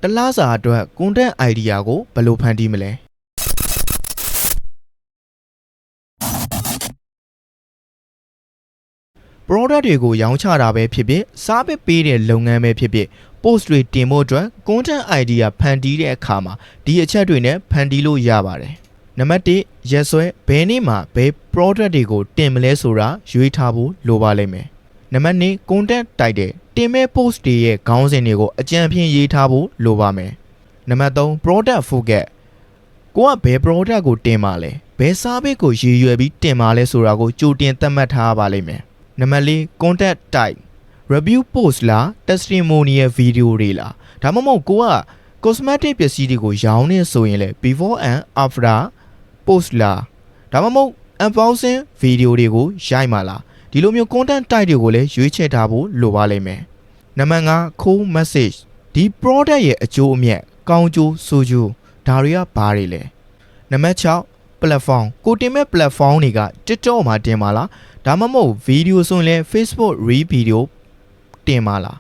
တလားစာအတွက် content idea ကိုဘယ်လိုဖန်တီးမလဲ product တွေကိုရောင်းချတာပဲဖြစ်ဖြစ်စားပစ်ပေးတဲ့လုပ်ငန်းပဲဖြစ်ဖြစ် post တွေတင်ဖို့အတွက် content idea ဖန်တီးတဲ့အခါမှာဒီအချက်တွေနဲ့ဖန်တီးလို့ရပါတယ်နံပါတ်1ရက်စွဲဘယ်နေ့မှာဘယ် product တွေကိုတင်မလဲဆိုတာရွေးထားဖို့လိုပါလိမ့်မယ်နံပါတ်2 content တိုက်တဲ့တင်မဲ့ post တွေရဲ့ခေါင်းစဉ်တွေကိုအကြံဖြင့်ရေးထားဖို့လိုပါမယ်နံပါတ်3 product focus ကိုကဘယ် product ကိုတင်ပါလဲဘယ် service ကိုရည်ရွယ်ပြီးတင်ပါလဲဆိုတာကိုကြိုတင်သတ်မှတ်ထားပါလိမ့်မယ်နံပါတ်4 content type review post လား testimonial video တွေလားဒါမှမဟုတ်ကိုက cosmetic ပစ္စည်းတွေကိုရောင်းနေဆိုရင်လေ before and after post လားဒါမှမဟုတ် unboxing video တွေကိုရိုက်မှာလားဒီလိုမျိုး content type တွေကိုလည်းရွေးချယ်ထားဖို့လိုပါလိမ့်မယ်နံပါတ်5 cool message ဒီ product ရဲ့အကျိုးအမြတ်ကောင်းကျိုးဆိုးကျိုးဒါတွေကဘာတွေလဲနံပါတ်6 platform ကိုတင်မဲ့ platform တွေက TikTok မှာတင်ပါလားဒါမှမဟုတ် video ဆိုရင်လည်း Facebook Reel video တင်ပါလား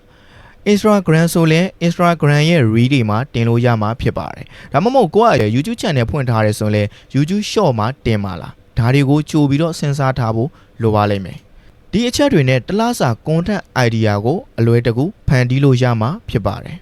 Instagram ဆိုလည်း Instagram ရဲ့ Reel တွေမှာတင်လို့ရမှာဖြစ်ပါတယ်ဒါမှမဟုတ်ကိုက YouTube channel ဖွင့်ထားတယ်ဆိုရင်လည်း YouTube Short မှာတင်ပါလားဒါတွေကိုကြိုပြီးတော့စဉ်းစားထားဖို့လိုပါလိမ့်မယ်ဒီအချက်တွေနဲ့တလားစာ content idea ကိုအလွယ်တကူဖန်တီးလို့ရမှာဖြစ်ပါတယ်